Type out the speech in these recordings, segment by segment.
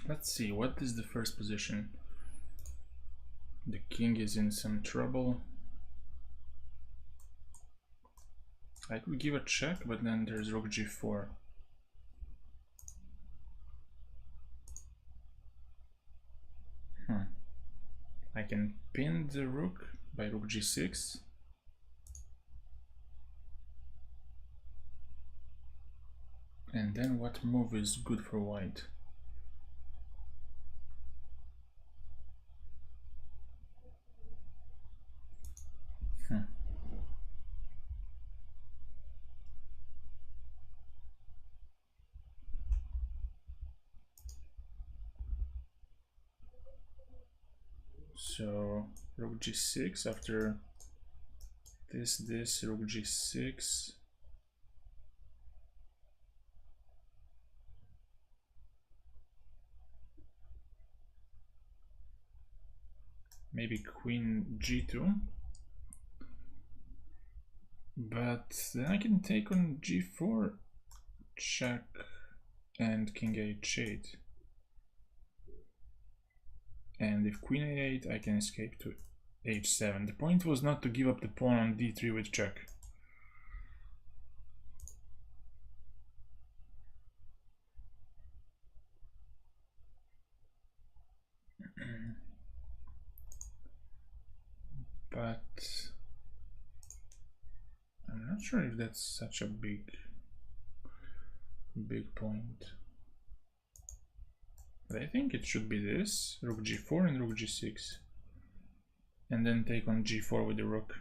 Let's see, what is the first position? The king is in some trouble. I could give a check, but then there's rook g4. I can pin the rook by rook g6. And then what move is good for white? So rook g6 after this rook g6. Maybe queen g2. But then I can take on g4, check, and king h8. And if queen a8, I can escape to h7. The point was not to give up the pawn on d3 with check. But I'm not sure if that's such a big point. But I think it should be this, rook g4 and rook g6. And then take on g4 with the rook.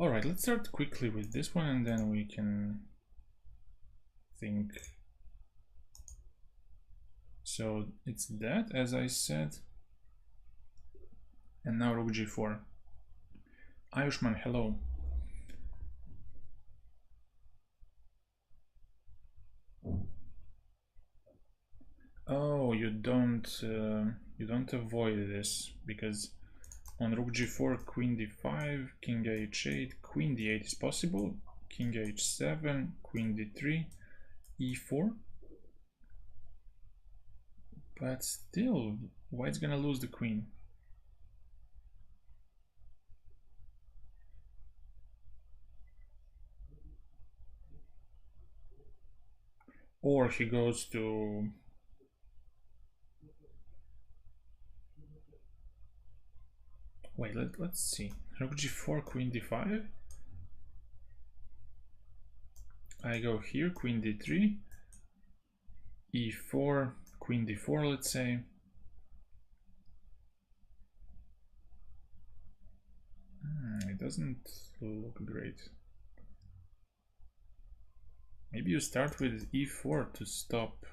Alright, let's start quickly with this one and then we can think. So it's that, as I said. And now rook g4. Ayushman, hello. Oh, you don't avoid this, because on rook g4, queen d5, king h8, queen d8 is possible, king h7, queen d3, e4. But still, white's gonna lose the queen. Or he goes to... Wait, let's see. Rook g4, queen d5. I go here, queen d3, e4, queen d4, let's say. It doesn't look great. Maybe you start with e4 to stop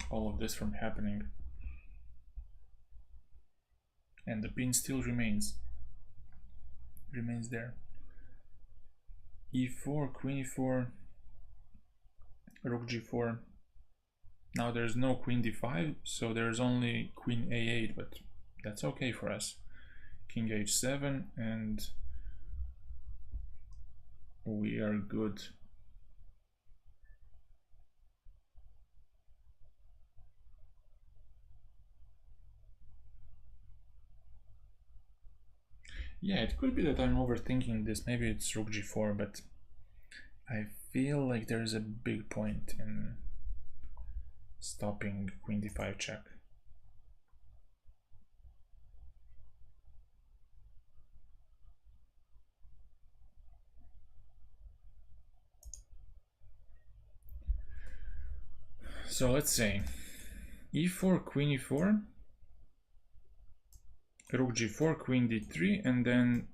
all of this from happening. And the pin still remains there. e4, queen e4, rook g4. Now there's no queen d5, so there's only queen a8, but that's okay for us. King h7, and we are good. Yeah, it could be that I'm overthinking this. Maybe it's rook g4, but I feel like there's a big point in stopping queen d5 check. So let's say e4, queen e4, rook g4, queen d3, and then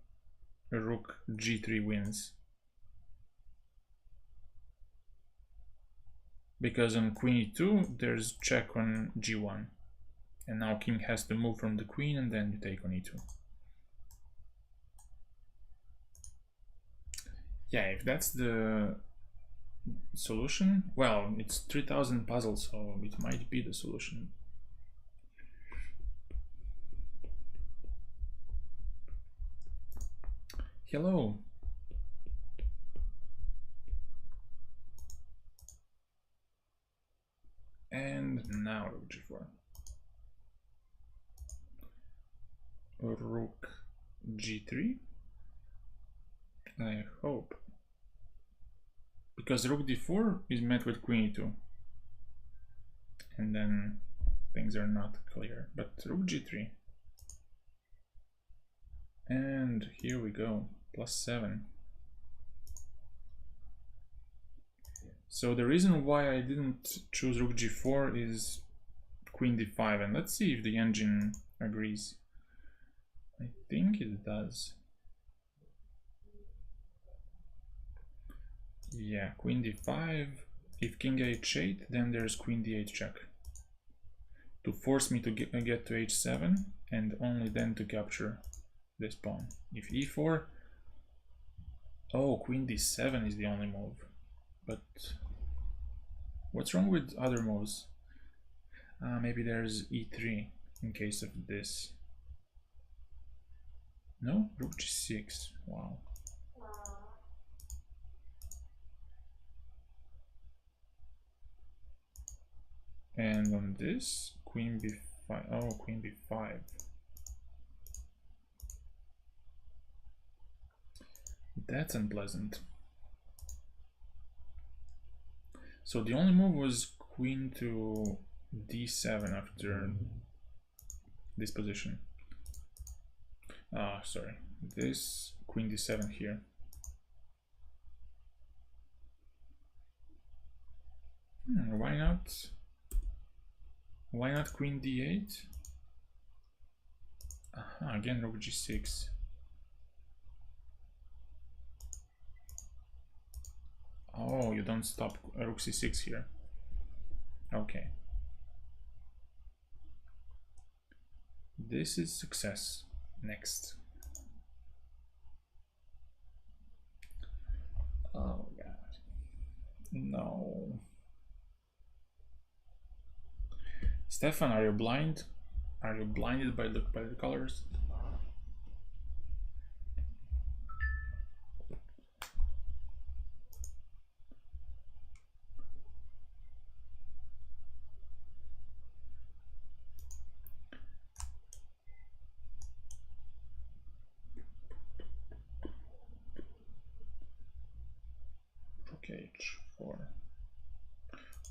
rook g3 wins. Because on queen e2, there's check on g1. And now king has to move from the queen, and then you take on e2. Yeah, if that's the solution, well, it's 3000 puzzles, so it might be the solution. Hello. And now rook g4. Rook g3. I hope. Because rook d4 is met with queen e2. And then things are not clear. But rook g3. And here we go. +7. So the reason why I didn't choose rook g4 is queen d5, and let's see if the engine agrees. I think it does. Yeah, queen d5. If king h8, then there's queen d8 check. To force me to get to h7, and only then to capture this pawn. If e4, oh, queen d7 is the only move. But what's wrong with other moves? Maybe there's e3 in case of this. No? Rook g6. Wow. And on this, queen b5. Oh, queen b5. That's unpleasant. So the only move was queen to d7 after this position. Sorry. This queen d7 here. Why not? Why not queen d8? Again rook g6. Oh, you don't stop rook c6 here. Okay. This is success. Next. Oh god. No. Stefan, are you blind? Are you blinded by the colors? Rook h4.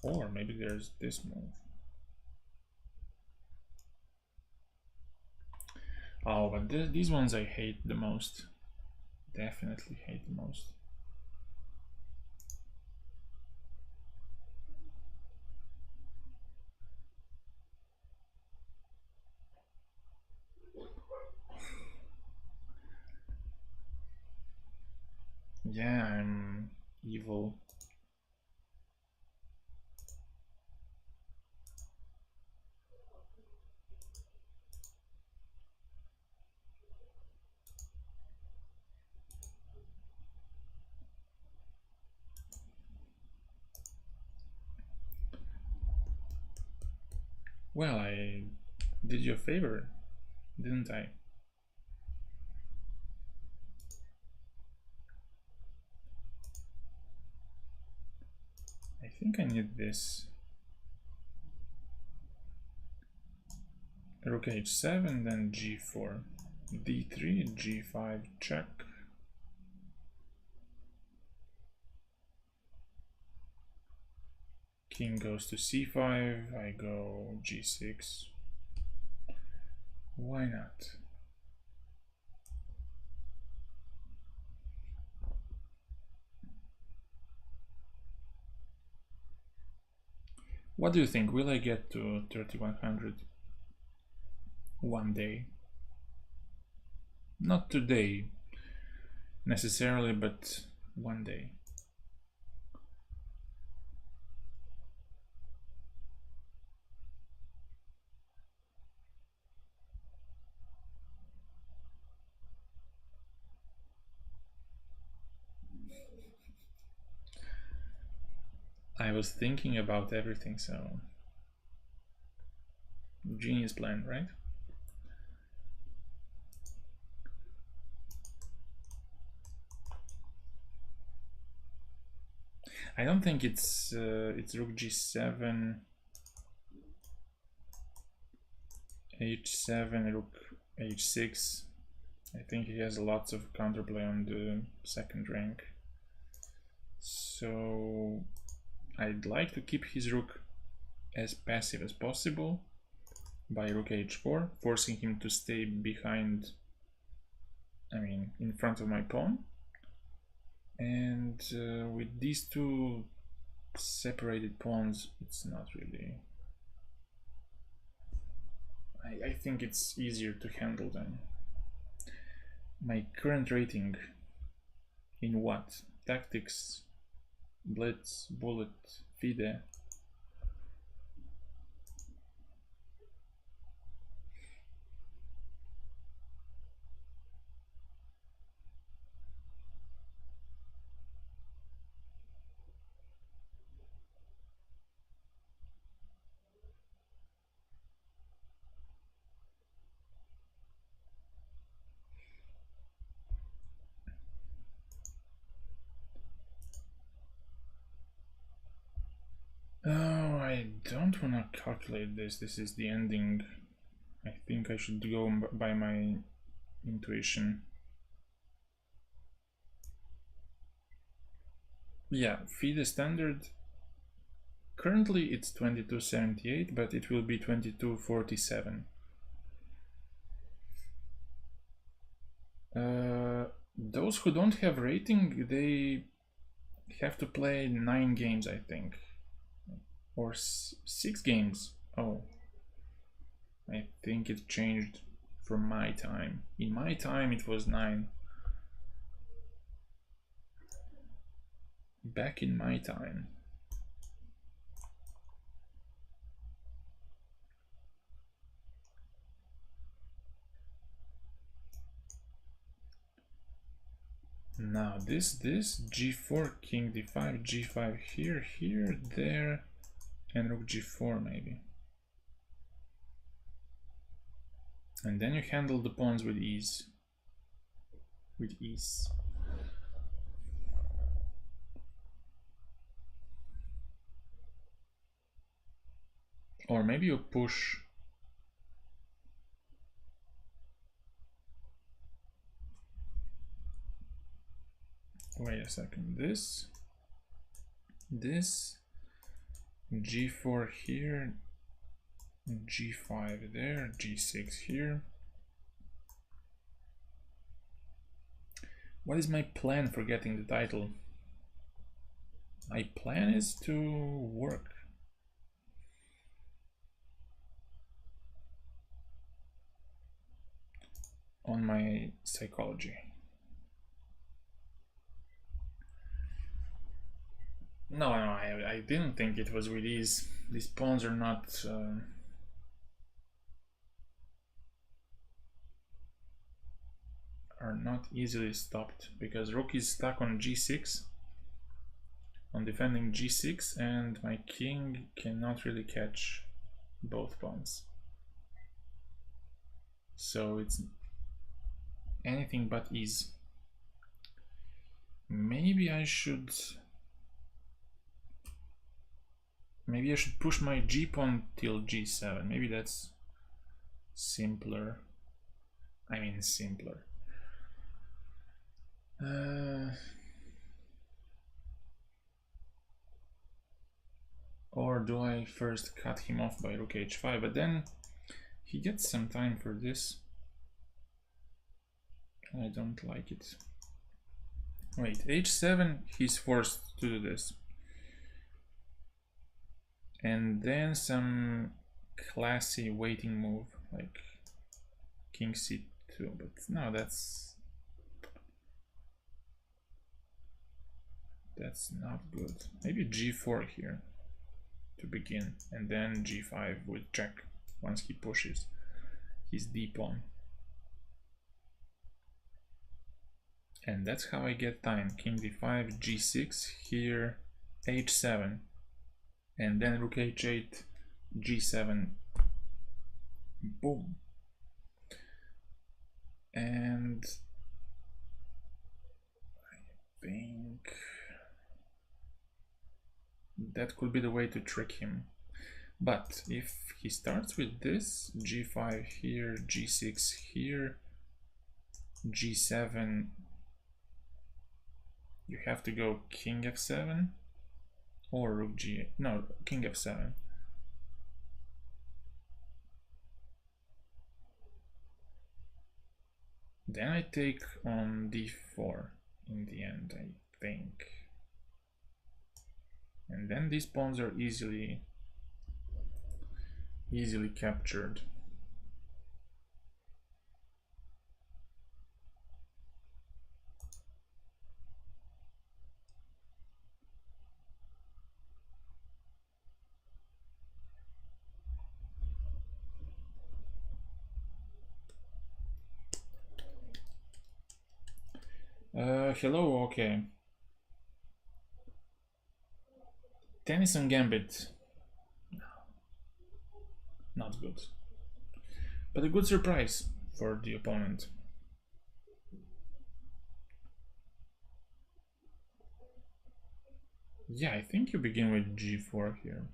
Or maybe there's this move. Oh, but these ones I hate the most. Definitely hate the most. Yeah, I'm evil. Well, I did you a favor, didn't I? I think I need this. Rook h7, then g4, d3, g5, check. King goes to c5, I go g6. Why not? What do you think? Will I get to 3100 one day? Not today necessarily, but one day. I was thinking about everything, so genius plan, right? I don't think it's rook g7, h7, rook h6. I think he has lots of counterplay on the second rank. So I'd like to keep his rook as passive as possible by rook h4, forcing him to stay behind, I mean, in front of my pawn. And with these two separated pawns, it's not really... I think it's easier to handle them. My current rating in what? Tactics, Blitz, Bullet, FIDE. Oh, I don't want to calculate this. This is the ending. I think I should go by my intuition. Yeah, FIDE standard. Currently it's 2278, but it will be 2247. Those who don't have rating, they have to play 9 games, I think. Or 6 games. Oh. I think it changed from my time. In my time it was 9. Back in my time. Now this g4, king d5, g5 here, here, there, and rook g4 maybe. And then you handle the pawns with ease. With ease. Or maybe you push. Wait a second. This, g4 here, g5 there, g6 here. What is my plan for getting the title? My plan is to work. On my psychology. No, I didn't think it was with these. These pawns are not... are not easily stopped, because rook is stuck on g6, on defending g6, and my king cannot really catch both pawns. So it's anything but ease. Maybe I should push my g pawn till g7. Maybe that's simpler. I mean simpler. Or do I first cut him off by rook h5? But then he gets some time for this. I don't like it. Wait, h7, he's forced to do this. And then some classy waiting move, like king c2, but no, that's not good. Maybe g4 here to begin, and then g5 with check once he pushes his d pawn. And that's how I get time. King d5, g6, here h7, and then rook h8, g7, boom. And I think that could be the way to trick him. But if he starts with this, g5 here, g6 here, g7, you have to go king f7 or rook g, no, king f7. Then I take on d4 in the end, I think. And then these pawns are easily captured. Hello, okay. Tennyson Gambit. Not good. But a good surprise for the opponent. Yeah, I think you begin with g4 here.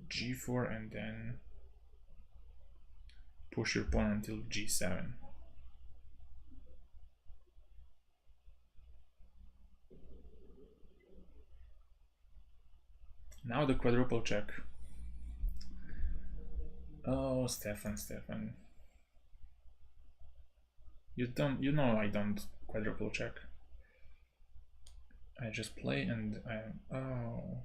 g4 and then push your pawn until g7. Now the quadruple check. Oh, Stefan. You know I don't quadruple check. I just play and oh.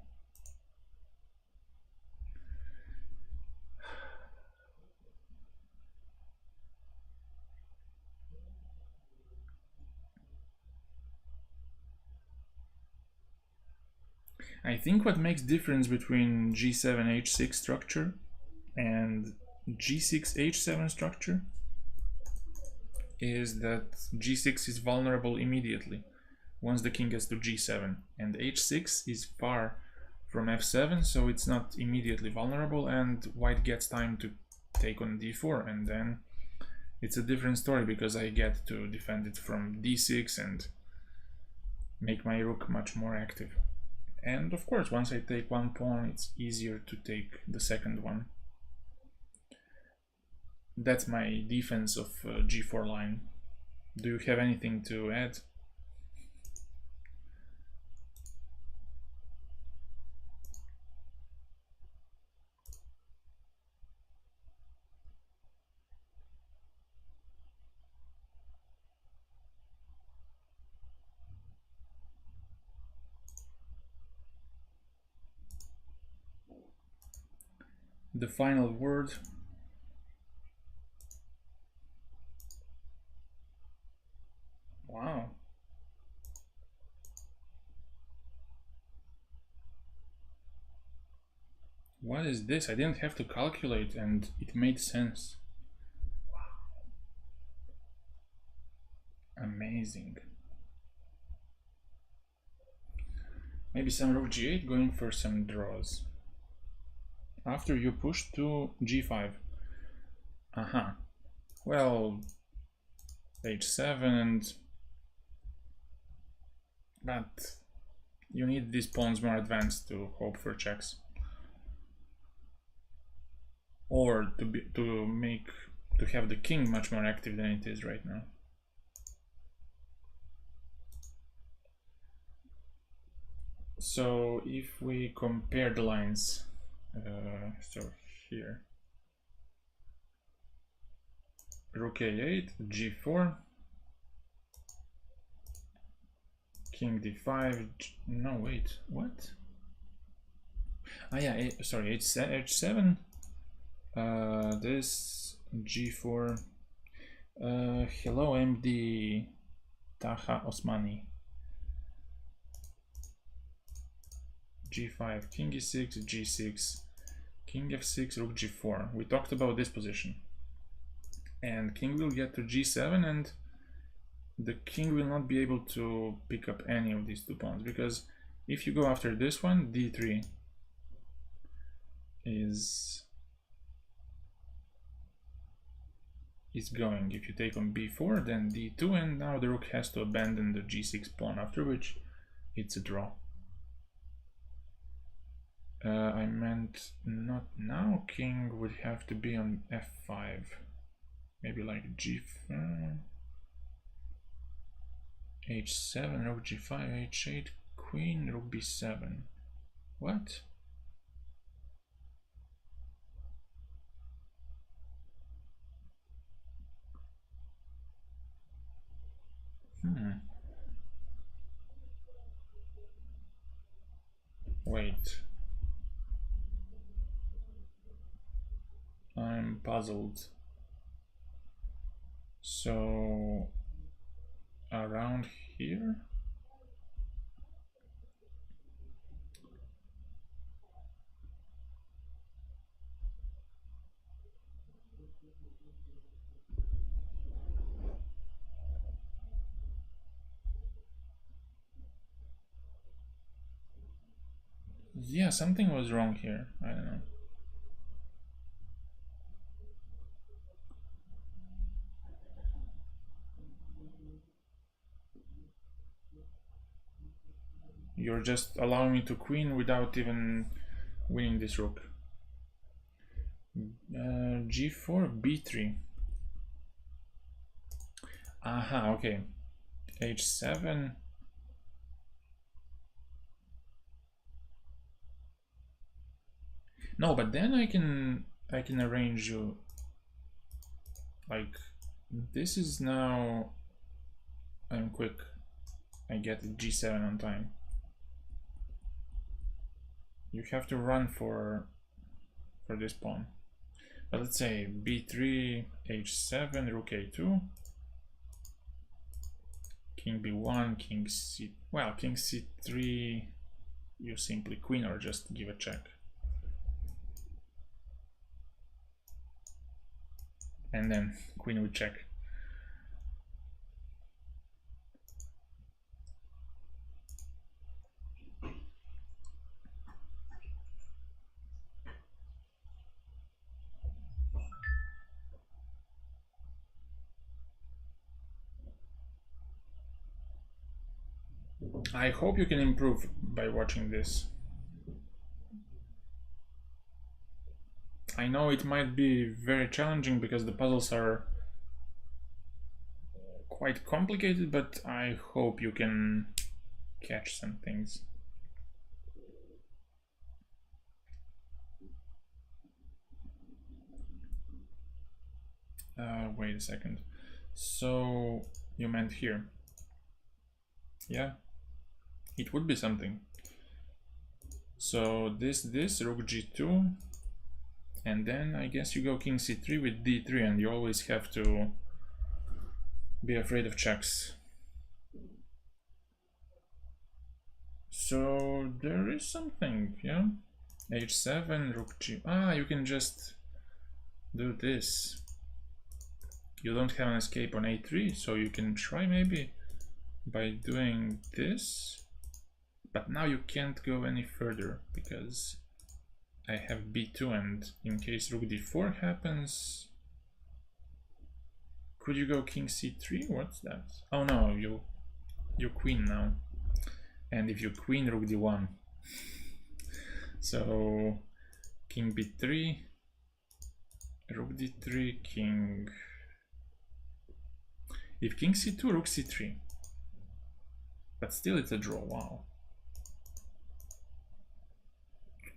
I think what makes difference between g7 h6 structure and g6 h7 structure is that g6 is vulnerable immediately once the king gets to g7, and h6 is far from f7, so it's not immediately vulnerable, and white gets time to take on d4, and then it's a different story because I get to defend it from d6 and make my rook much more active. And of course, once I take one pawn, it's easier to take the second one. That's my defense of g4 line. Do you have anything to add? The final word. Wow. What is this? I didn't have to calculate and it made sense. Wow. Amazing. Maybe some rook g8 going for some draws. After you push to g5. Well, h7 and... But you need these pawns more advanced to hope for checks. Or to have the king much more active than it is right now. So if we compare the lines, so here, rook a8, g4, king d5, no wait, what? Ah yeah, sorry, h7, this g4, hello MD Taha Osmani, g5, king e6, g6, king f6, rook g4. We talked about this position. And king will get to g7, and the king will not be able to pick up any of these two pawns, because if you go after this one, d3 is going. If you take on b4, then d2, and now the rook has to abandon the g6 pawn, after which it's a draw. I meant not now. King would have to be on f5. Maybe like g4, h7, rook g5, h8, queen, rook b7. What? Wait. I'm puzzled. So around here? Yeah, something was wrong here. I don't know. You're just allowing me to queen without even winning this rook. G4, B3. Aha, okay. H7. No, but then I can arrange you like this is now. I'm quick. I get G7 on time. You have to run for this pawn. But let's say B3, H7, Rook A2, King B1, King C. Well, King C3. You simply queen or just give a check. And then queen would check. I hope you can improve by watching this. I know it might be very challenging because the puzzles are quite complicated, but I hope you can catch some things. Wait a second. So you meant here? Yeah, it would be something. So this rook g2, and then I guess you go king c3 with d3, and you always have to be afraid of checks. So there is something, yeah. h7, rook g. Ah, you can just do this. You don't have an escape on a3, so you can try maybe by doing this. But now you can't go any further because I have b2, and in case rook d4 happens, could you go king c3? What's that? Oh no, you queen now. And if you queen, rook d1. So king b3, rook d3, king. If king c2, rook c3. But still it's a draw, wow.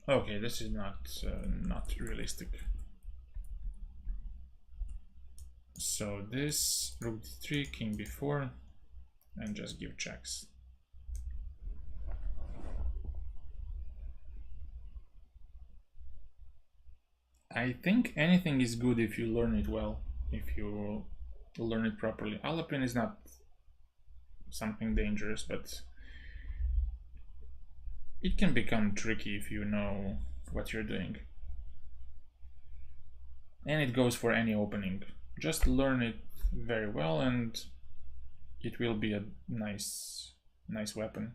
Okay, this is not realistic. So this, rook d3, king b4, and just give checks. I think anything is good if you learn it well, if you learn it properly. Alapin is not something dangerous, but it can become tricky if you know what you're doing. And it goes for any opening. Just learn it very well and it will be a nice weapon.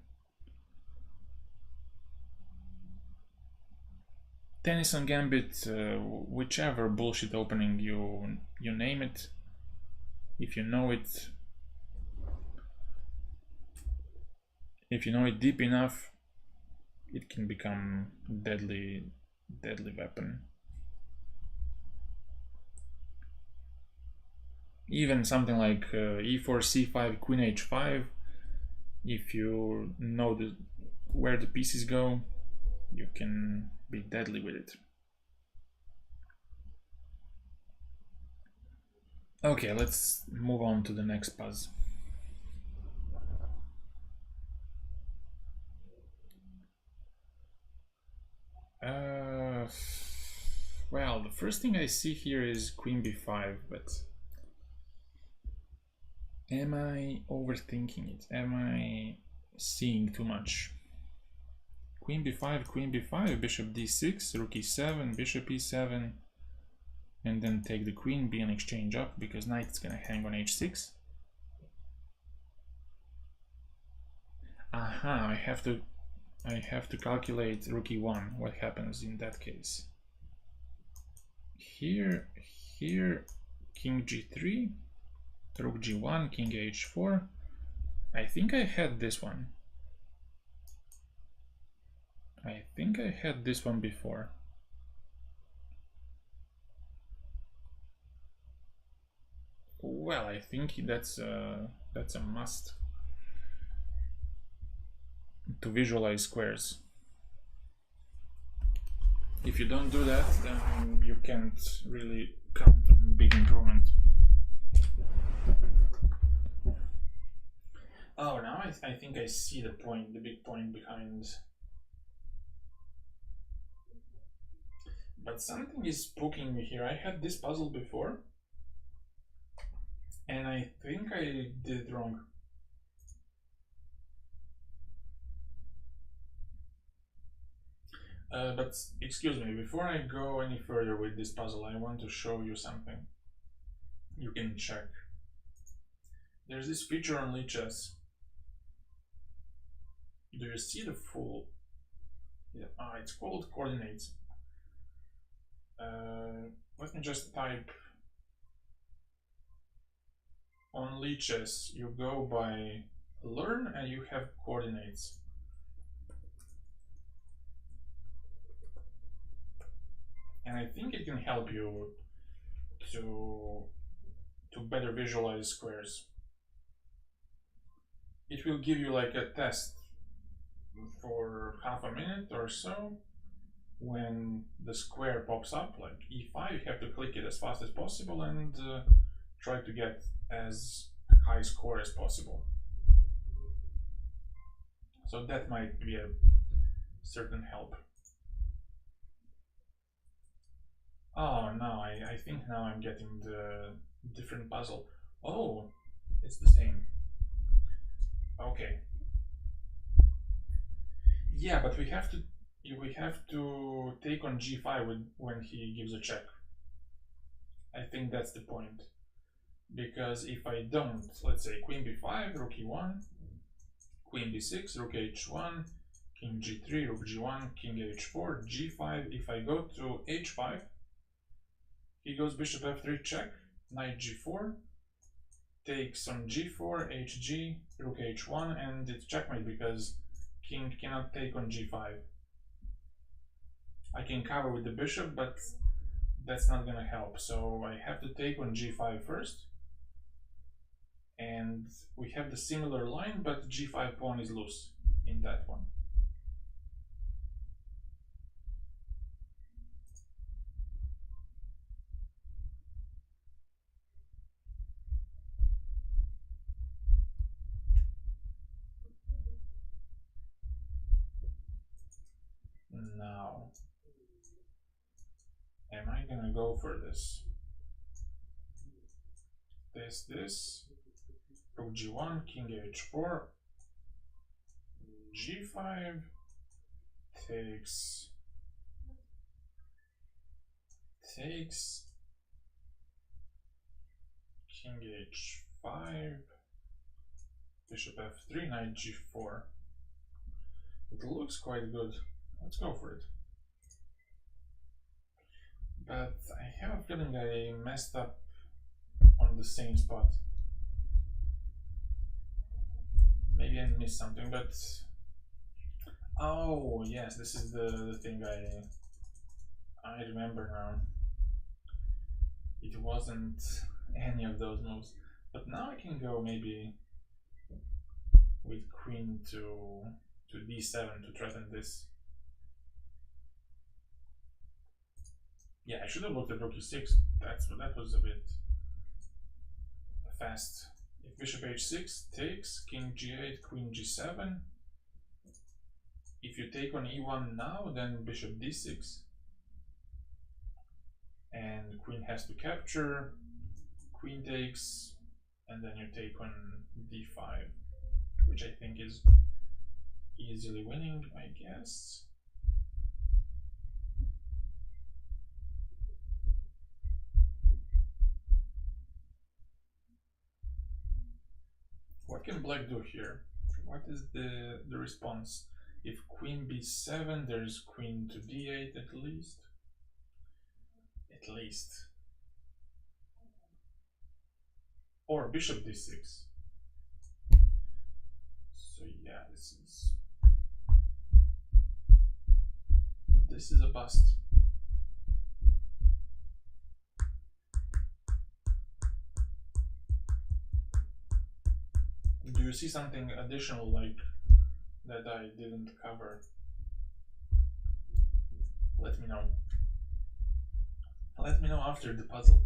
Tennyson Gambit, whichever bullshit opening you name it, if you know it, If you know it deep enough, it can become deadly weapon. Even something like e4, c5, queen h5, if you know where the pieces go, you can be deadly with it. Okay, let's move on to the next puzzle. Well, the first thing I see here is queen b5, but am I overthinking it? Am I seeing too much? Queen b5, bishop d6, rook e7, bishop e7, and then take the queen, be an exchange up, because knight is gonna hang on h6. Aha, I have to calculate rook e1, what happens in that case. Here, king g3, rook g1, king h4. I think I had this one. I think I had this one before. Well, I think that's a must to visualize squares. If you don't do that, then you can't really count on big improvement. Oh, now I think I see the point, the big point behind. But something is poking me here. I had this puzzle before, and I think I did it wrong. But excuse me, before I go any further with this puzzle, I want to show you something. You can check. There's this feature on Lichess. Do you see the full? Yeah, it's called coordinates. Let me just type on Lichess. You go by learn and you have coordinates. And I think it can help you to better visualize squares. It will give you like a test for half a minute or so. When the square pops up, like e5, you have to click it as fast as possible and try to get as high score as possible. So that might be a certain help. Oh no, I think now I'm getting the different puzzle. Oh, it's the same. Okay. Yeah, but we have to take on g5 when he gives a check. I think that's the point. Because if I don't, let's say queen b5, rook e1, queen b6, rook h1, king g3, rook g1, king h4, g5. If I go to h5, he goes bishop f3 check, knight g4, takes on g4, hg, rook h1, and it's checkmate because king cannot take on g5. I can cover with the bishop, but that's not gonna help. So I have to take on g5 first. And we have the similar line, but g5 pawn is loose in that one. Now, am I gonna go for this? This, rook g1, king h4, g5, takes, king h5, bishop f3, knight g4. It looks quite good. Let's go for it. But I have a feeling I messed up on the same spot. Maybe I missed something, but oh yes, this is the thing I remember now. It wasn't any of those moves, but now I can go maybe with queen to d7 to threaten this. Yeah, I should have looked at rook e6. That was a bit fast. If bishop h6 takes, king g8, queen g7. If you take on e1 now, then bishop d6. And queen has to capture, queen takes, and then you take on d5, which I think is easily winning, I guess. What can black do here? What is the response? If queen b7, there's queen to d8 at least. At least. Or bishop d6. So yeah, this is a bust. Do you see something additional like that I didn't cover? Let me know. Let me know after the puzzle.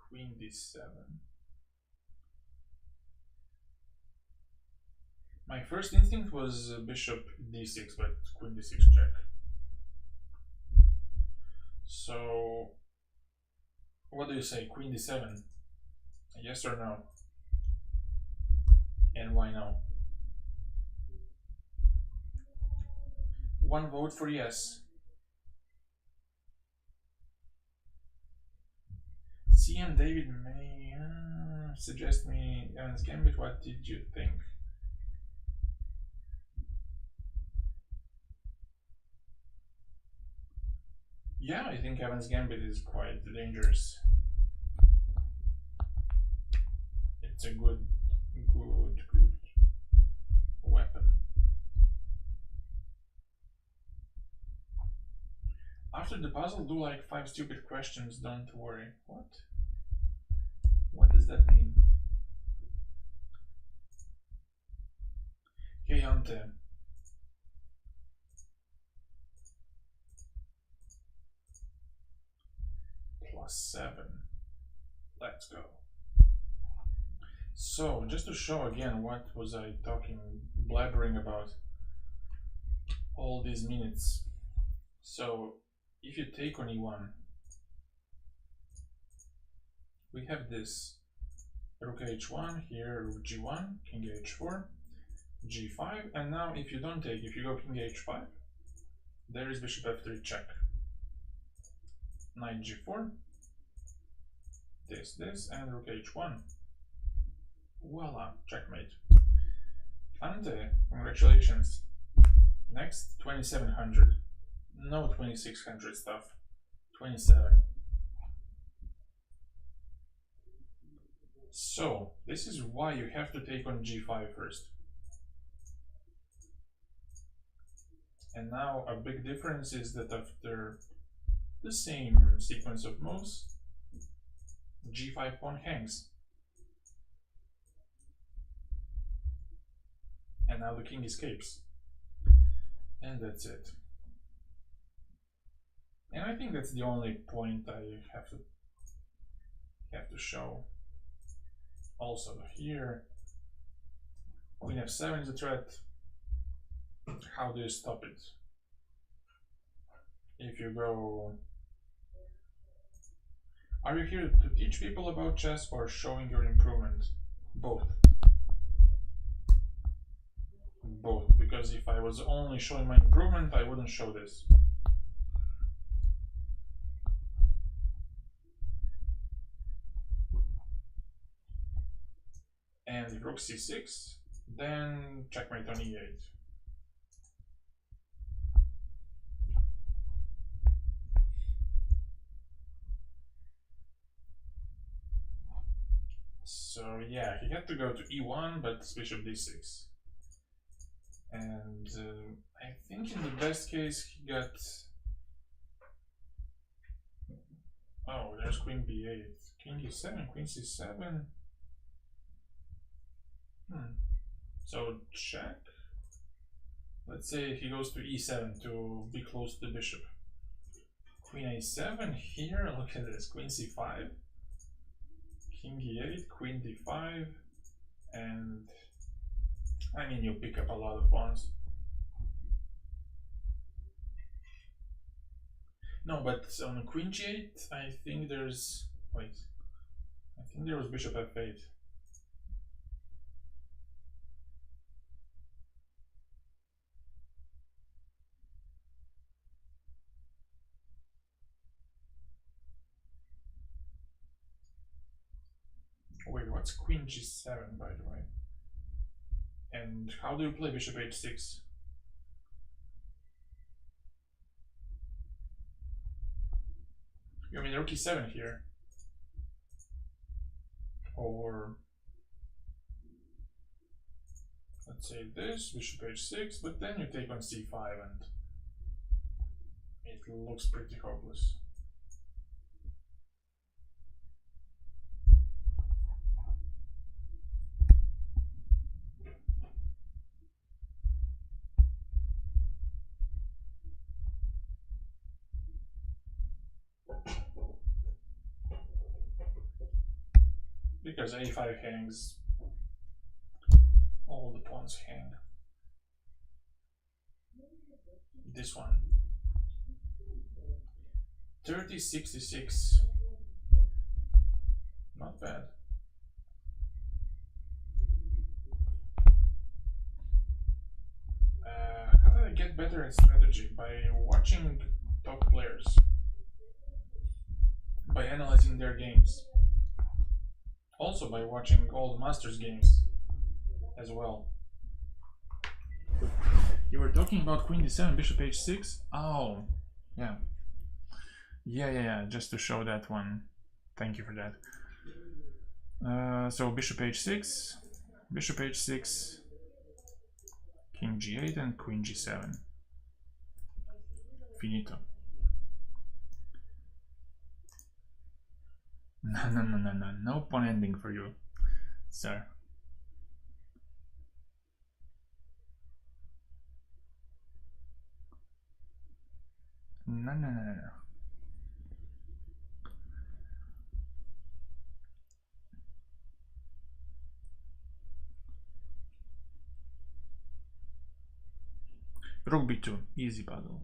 Queen d7. My first instinct was bishop d6, but queen d6 check. So, what do you say? Queen d7? Yes or no? And why no? One vote for yes. CM David may suggest me Evans Gambit. What did you think? Yeah, I think Evans Gambit is quite dangerous. It's a good weapon. After the puzzle, do like 5 stupid questions, don't worry. What? What does that mean? Hey, Ante. +7. Let's go. So, just to show again what was I blabbering about all these minutes. So, if you take on e1, we have this rook h1, here rook g1, king h4, g5, and now if you don't take, if you go king h5, there is bishop f3 check. Knight g4, this, and rook h1. Voila, checkmate. Ante, congratulations. Next, 2700. No 2600 stuff. 27. So, this is why you have to take on g5 first. And now a big difference is that after the same sequence of moves, g5 pawn hangs. And now the king escapes. And that's it. And I think that's the only point I have to show. Also here, queen f7 is a threat. How do you stop it? If you go... Are you here to teach people about chess or showing your improvement? Both. Both, because if I was only showing my improvement, I wouldn't show this. and rook c6, then checkmate on e8. So yeah, he had to go to e1, but bishop d6. And I think in the best case he got... Oh, there's queen b8, king e7, queen c7. So check. Let's say he goes to e7 to be close to the bishop. Queen a7 here, look at this, queen c5. King e8, queen d5, and I mean you pick up a lot of pawns. No, but on queen g8, I think there's... wait. I think there was bishop f8. Wait, what's queen g7, by the way? And how do you play bishop h6? You mean rook e7 here? Or... let's say this, bishop h6, but then you take on c5 and it looks pretty hopeless. Because a5 hangs, all the pawns hang. This one. 30-66. Not bad. How did I get better at strategy? By watching top players. By analyzing their games. Also by watching all the Masters games as well. You were talking about queen d7, bishop h6? Oh, yeah. Yeah, just to show that one. Thank you for that. So bishop h6, king g8 and queen g7. Finito. No pawn ending for you, sir. No. Rook b2, easy puzzle.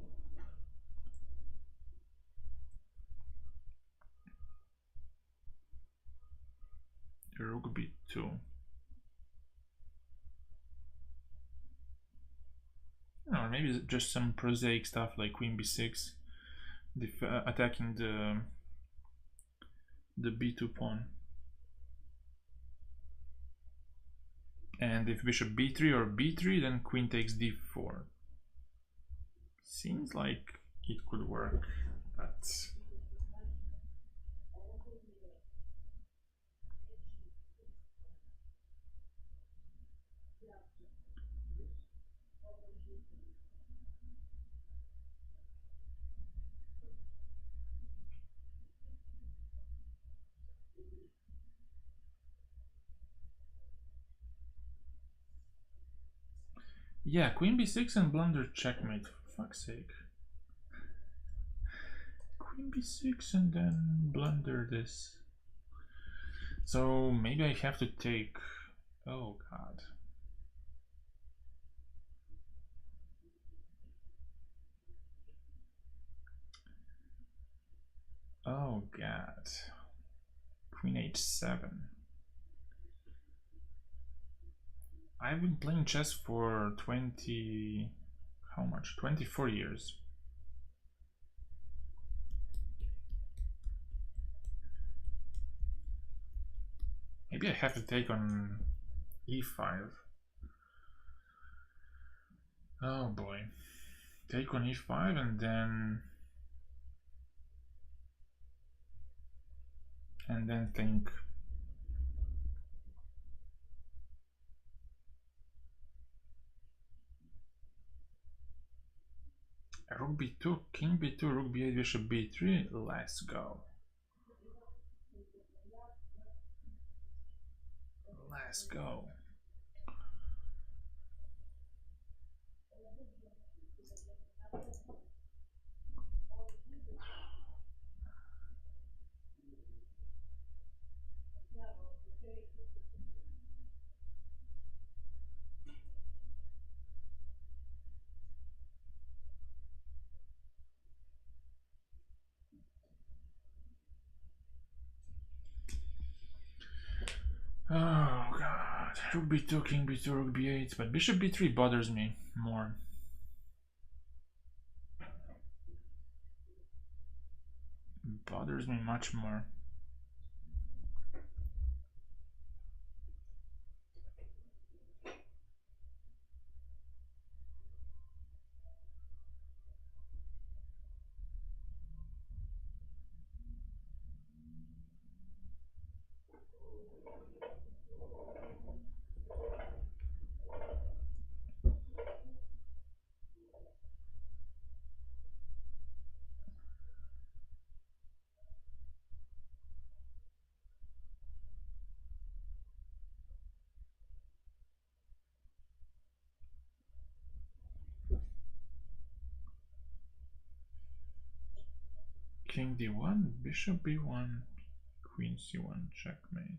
Rook b2. Or maybe just some prosaic stuff like queen b6, attacking the b2 pawn. And if bishop b3 or b3, then queen takes d4. Seems like it could work, but... yeah, queen b6 and blunder checkmate, for fuck's sake. Queen b6 and then blunder this. So maybe I have to take... oh god. Oh god. Queen h7. I've been playing chess for 20... how much? 24 years. Maybe I have to take on e5. Oh boy. Take on e5 and then think. Rook b2, king b2, rook b8, bishop b3. Let's go. Let's go. Oh god. Rook b2, king b2, rook b8. But bishop b3 bothers me more. Bothers me much more. King d1, bishop b1, queen c1, checkmate.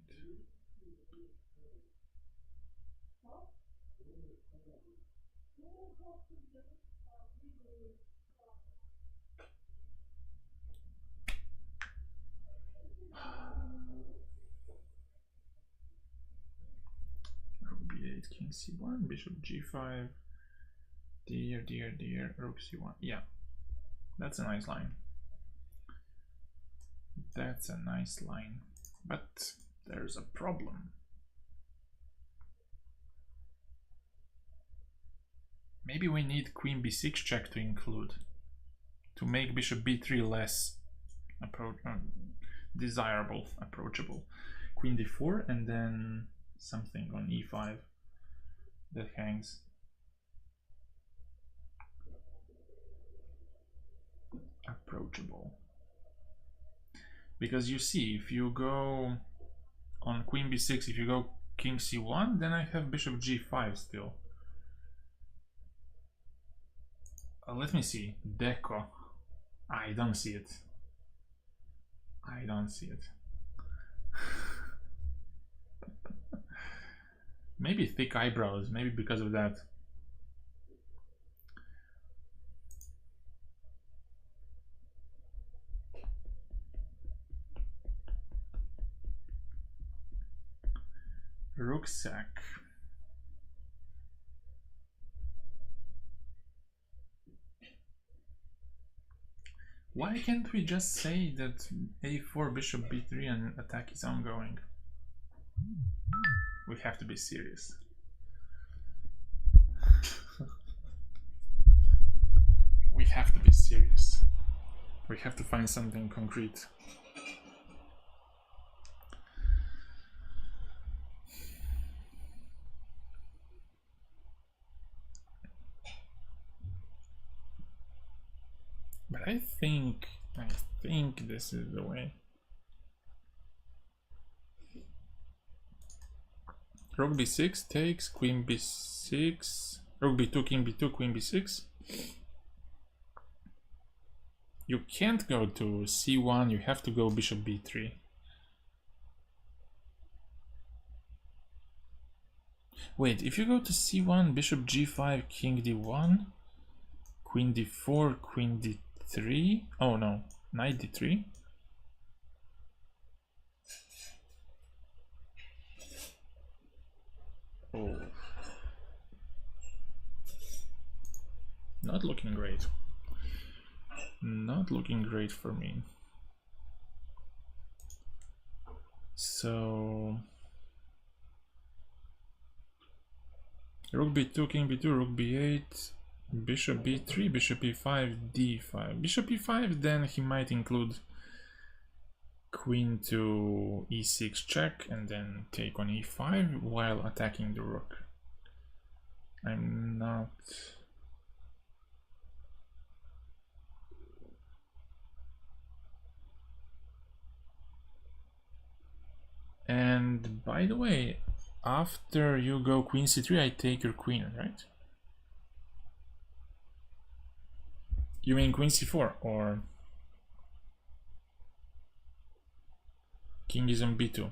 Rook b8, king c1, bishop g5. Dear, dear, dear, rook c1. Yeah, that's a nice line. That's a nice line. But there's a problem. Maybe we need queen b6 check to include, to make bishop b3 less desirable, approachable. Queen d4 and then something on e5 that hangs. Approachable. Because you see, if you go on queen b6, if you go king c1, then I have bishop g5 still. Let me see. Deco. I don't see it. I don't see it. Maybe thick eyebrows, maybe because of that. Rucksack. Why can't we just say that a4 bishop b3 and attack is ongoing? We have to be serious. We have to be serious. We have to find something concrete. But I think this is the way. Rook b6 takes, queen b6, rook b2, king b2, queen b6. You can't go to c1, you have to go bishop b3. Wait, if you go to c1, bishop g5, king d1, queen d4, queen d3, oh no, knight d3. Oh. Not looking great. Not looking great for me. So Rook b2, king b2, rook b8, bishop b3, bishop e5, d5. Bishop e5, then he might include queen to e6 check and then take on e5 while attacking the rook. I'm not... And by the way, after you go queen c3, I take your queen, right? You mean queen c4 or king is on b2?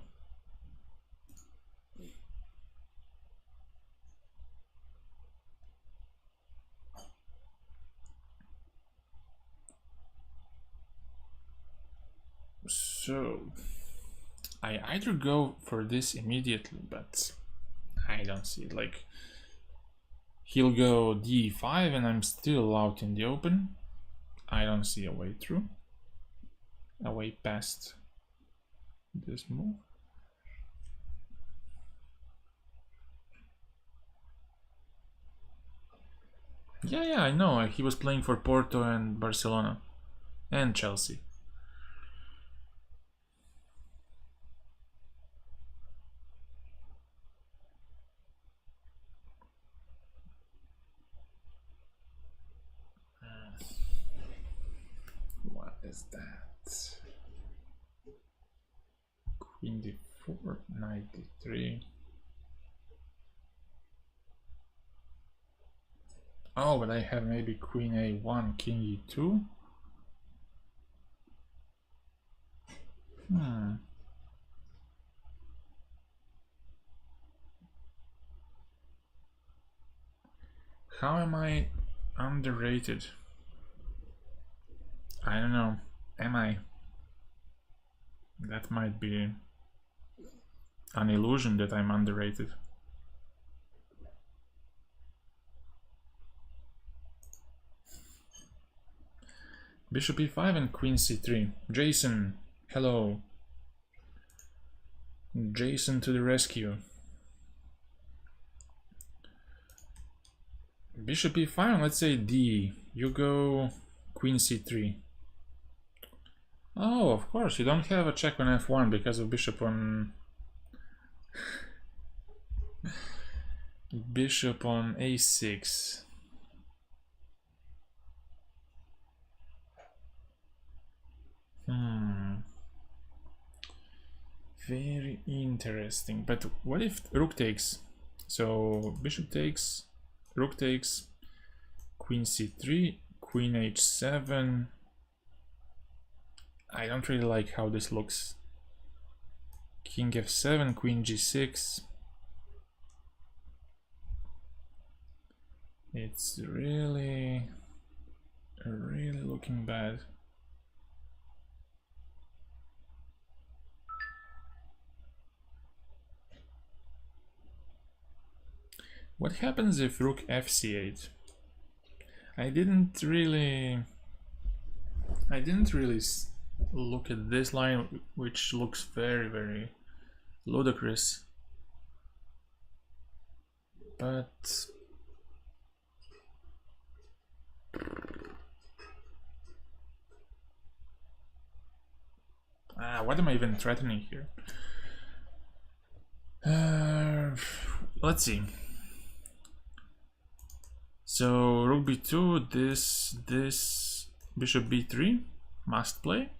So I either go for this immediately, but I don't see it. Like, he'll go d5 and I'm still out in the open. I don't see a way through, a way past this move. Yeah, I know. He was playing for Porto and Barcelona and Chelsea. What is that? Queen d4, knight d3. Oh, but I have maybe queen a1, king e2. How am I underrated? I don't know. Am I? That might be an illusion that I'm underrated. Bishop e5 and queen c3. Jason, hello. Jason to the rescue. Bishop e5, let's say d. You go queen c3. Oh, of course, you don't have a check on f1 because of bishop on... bishop on a6. Very interesting. But what if rook takes? So bishop takes, rook takes, queen c3, queen h7. I don't really like how this looks. King f7, queen g6. It's really looking bad. What happens if rook fc8? I didn't really look at this line, which looks very ludicrous. But what am I even threatening here? Let's see. So rook b2, this bishop b3 must play,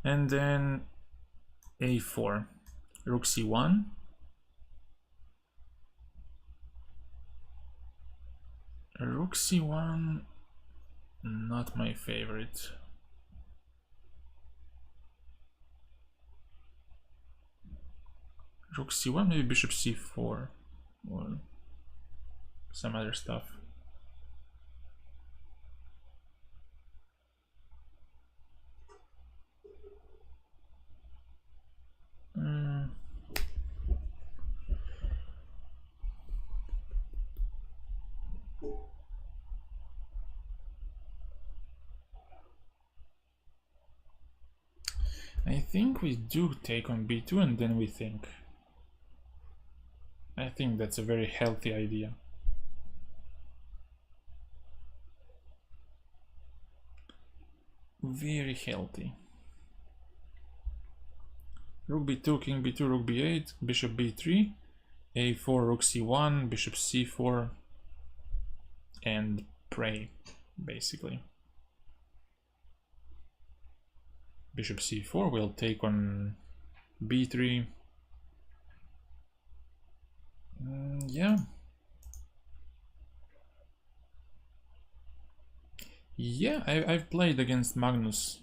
and then a4, rook c1, rook c1, not my favorite. Rook c1, maybe bishop c4 or some other stuff. I think we do take on b2 and then we think. I think that's a very healthy idea. very healthy. Rook b2, king b2, rook b8, bishop b3, a4, rook c1, bishop c4, and pray, basically. Bishop c4 will take on b3. Yeah. Yeah, I've played against Magnus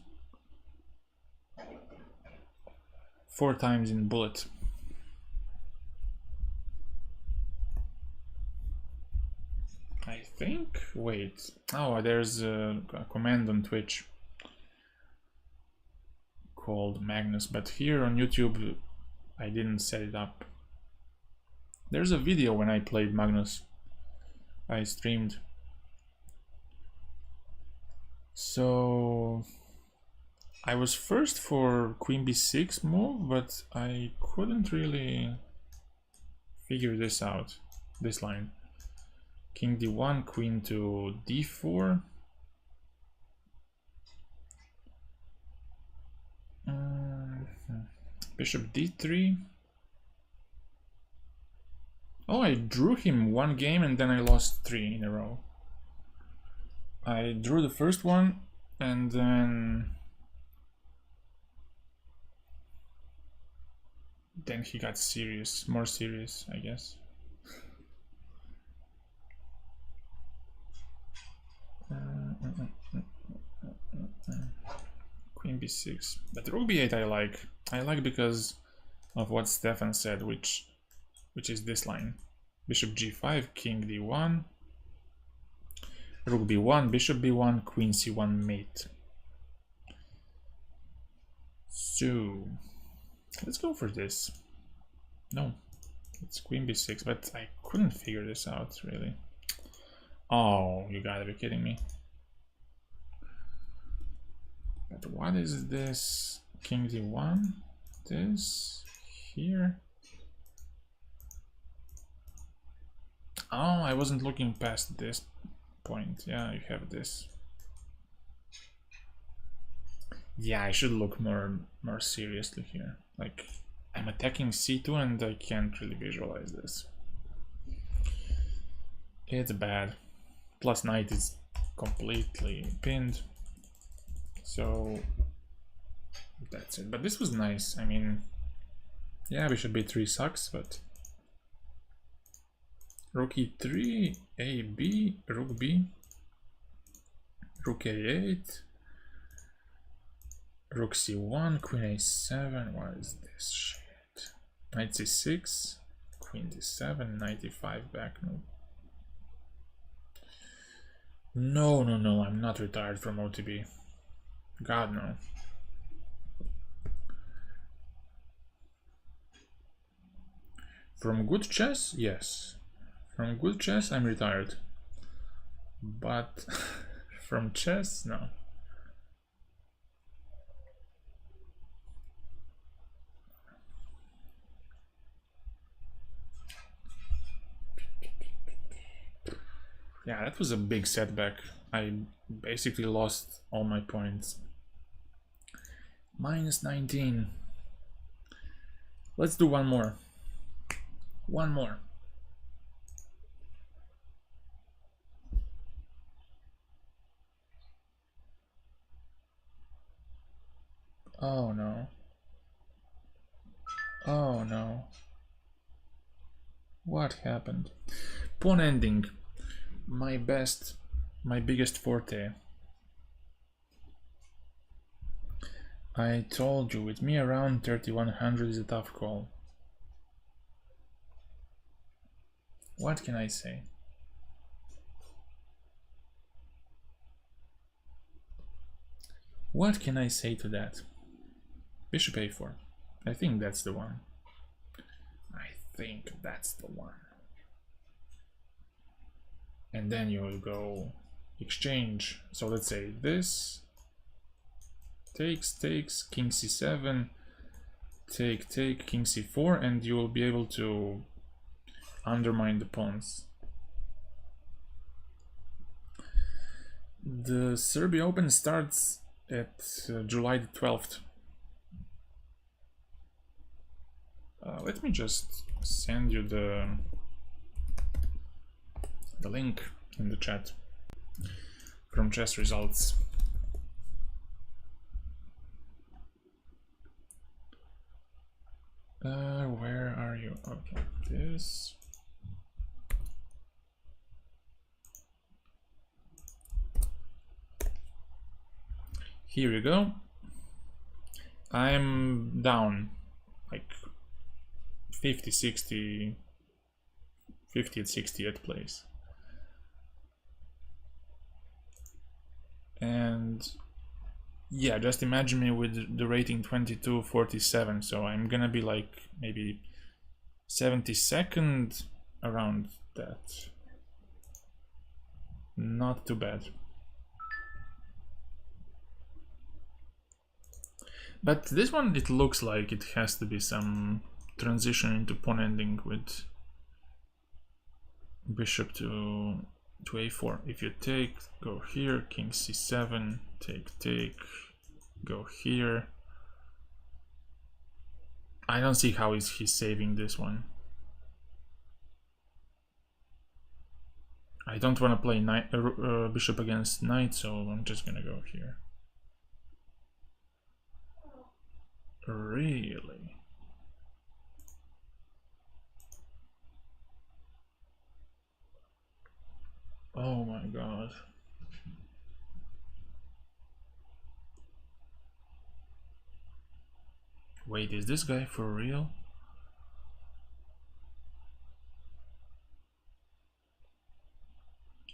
4 times in Bullet. I think. Wait. Oh, there's a command on Twitch called Magnus, but here on YouTube I didn't set it up. There's a video when I played Magnus. I streamed. So I was first for queen b6 move, but I couldn't really figure this out, this line. King d1, queen to d4. Bishop d3. Oh, I drew him 1 game and then I lost 3 in a row. I drew the first one and then he got serious, more serious, I guess. Queen b6, but rook b8 I like because of what Stefan said, which is this line. Bishop g5, king d1, rook b1, bishop b1, queen c1 mate. So let's go for this. No, it's queen b6, but I couldn't figure this out really. Oh, you gotta be kidding me. But what is this? King d1, this here. Oh, I wasn't looking past this point. Yeah, you have this. Yeah, I should look more seriously here. Like, I'm attacking c2 and I can't really visualize this. It's bad. Plus knight is completely pinned. So that's it. But this was nice. I mean, yeah, bishop b3 sucks, but rook e3, a, b, rook b, rook a8, rook c1, queen a7. What is this shit? Knight c6, queen d7, knight e5 back. No, I'm not retired from OTB. God, no. From good chess, yes. From good chess, I'm retired. But from chess, no. Yeah, that was a big setback. I basically lost all my points. Minus 19. Let's do one more. One more. Oh no. Oh no. What happened? Pawn ending. My biggest forte. I told you, with me around 3100 is a tough call. What can I say? What can I say to that? Bishop a4. I think that's the one. I think that's the one. And then you will go exchange. So let's say this takes, king c7, take, king c4, and you will be able to undermine the pawns. The Serbia Open starts It's July the 12th. Let me just send you the link in the chat from chess results. Where are you? Okay, this. Here you go. I'm down like 50, 60, 50th, 60th place. And yeah, just imagine me with the rating 2247, so I'm gonna be like maybe 72nd, around that. Not too bad. But this one, it looks like it has to be some transition into pawn ending with bishop to a4. If you take, go here, king c7, take, go here. I don't see how is he saving this one. I don't want to play knight, bishop against knight, so I'm just gonna go here. Really? Oh my god. Wait, is this guy for real?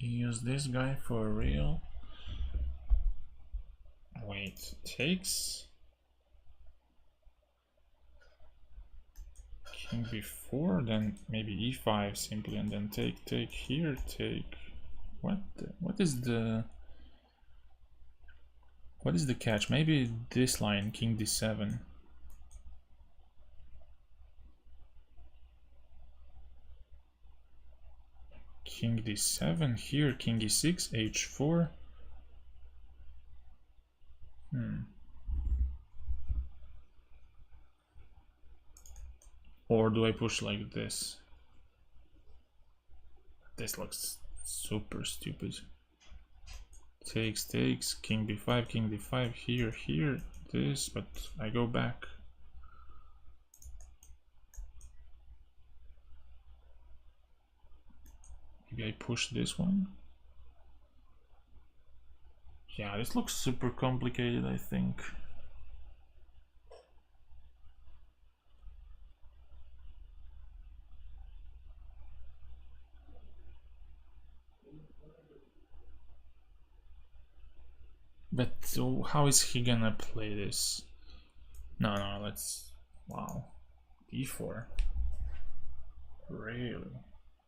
Use this guy for real? Wait, takes king b4, then maybe e5 simply, and then take here, take. What is the catch? Maybe this line, king d7. King d7 here, king e6, h4. Or do I push like this? This looks super stupid. Takes, king d5, here, this, but I go back. Maybe I push this one. Yeah, this looks super complicated, I think. But so how is he gonna play this? No, let's. Wow. d4. Really?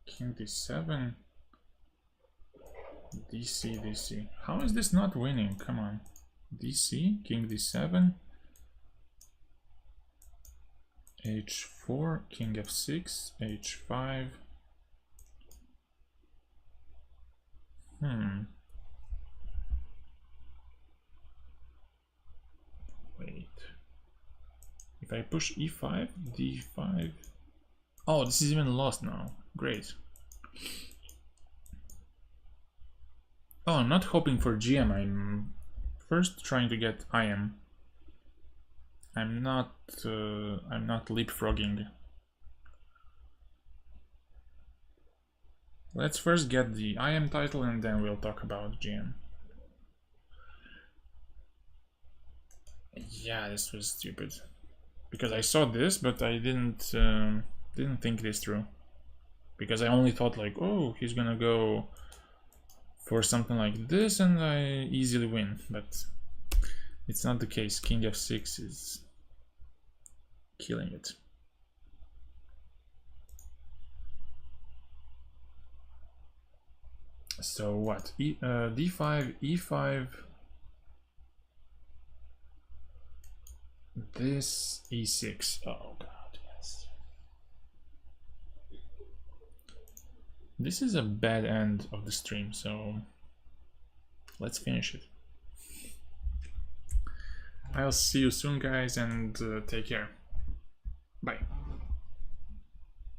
King d7. DC. How is this not winning? Come on. DC, king d7. h4, king f6, h5. Wait. If I push e5, d5. Oh, this is even lost now. Great. Oh, I'm not hoping for GM. I'm first trying to get IM. I'm not leapfrogging. Let's first get the IM title and then we'll talk about GM. Yeah, this was stupid. Because I saw this, but I didn't think this through. Because I only thought like, oh, he's gonna go for something like this and I easily win, but it's not the case. King f6 is killing it. So what? d5, e5, this e6. Oh god, yes. This is a bad end of the stream, so let's finish it. I'll see you soon, guys, and take care. Bye.